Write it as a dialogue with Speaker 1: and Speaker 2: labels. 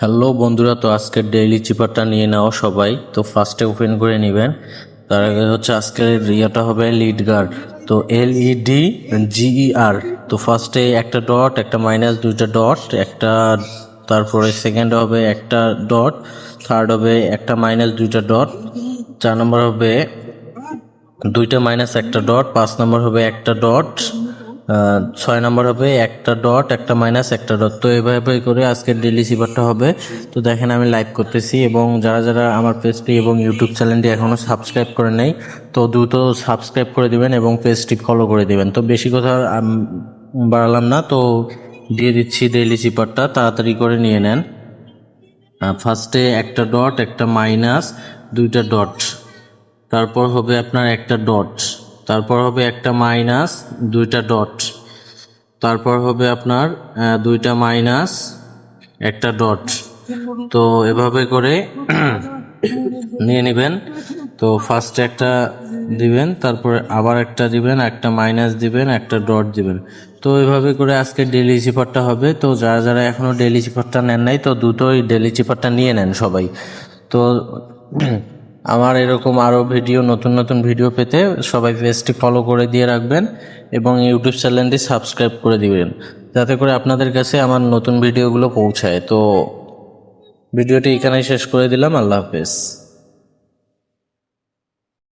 Speaker 1: Hello বন্ধুরা, তো আজকের ডেইলি চিপারটা নিয়ে নাও সবাই। তো ফার্স্টে ওপেন করে নেবেন। তার আগে হচ্ছে আজকের ইয়েটা হবে লিড গার্ড। তো LEDGER। তো ফার্স্টে একটা ডট, একটা মাইনাস, দুইটা ডট, একটা, তারপরে সেকেন্ড হবে একটা ডট, থার্ড হবে একটা মাইনাস, দুইটা ডট, 4 নম্বর হবে দুইটা মাইনাস একটা ডট, 5 নম্বর হবে একটা ডট, 6 নম্বর হবে একটা ডট, একটা মাইনাস, একটা ডট। তো এভাবে করে আজকের ডেইলি সিপারটা হবে। তো দেখেন আমি লাইভ করতেছি, এবং যারা যারা আমার পেজটি এবং ইউটিউব চ্যানেলটি এখনও সাবস্ক্রাইব করে নেই তো দ্রুত সাবস্ক্রাইব করে দিবেন এবং পেজটি ফলো করে দিবেন। তো বেশি কথা বাড়ালাম না, তো দিয়ে দিচ্ছি ডেইলি সিপারটা, তাড়াতাড়ি করে নিয়ে নেন। ফার্স্টে একটা ডট, একটা মাইনাস, দুইটা ডট, তারপর হবে আপনার একটা ডট, তারপর হবে একটা মাইনাস, দুইটা ডট, তারপর হবে আপনার দুইটা মাইনাস, একটা ডট। তো এভাবে করে নিয়ে নেবেন। তো ফার্স্টে একটা দিবেন, তারপরে আবার একটা দিবেন, একটা মাইনাস দিবেন, একটা ডট দিবেন। তো এভাবে করে আজকে ডেইলি চিপারটা হবে। তো যারা যারা এখনও ডেইলি চিপারটা নেন নাই তো দ্রুতই ডেইলি চিপারটা নিয়ে নেন সবাই। তো আমার এরকম আরও ভিডিও, নতুন নতুন ভিডিও পেতে সবাই পেজটি ফলো করে দিয়ে রাখবেন এবং ইউটিউব চ্যানেলটি সাবস্ক্রাইব করে দিবেন, যাতে করে আপনাদের কাছে আমার নতুন ভিডিওগুলো পৌঁছায়। তো ভিডিওটি এখানেই শেষ করে দিলাম। আল্লাহ হাফেজ।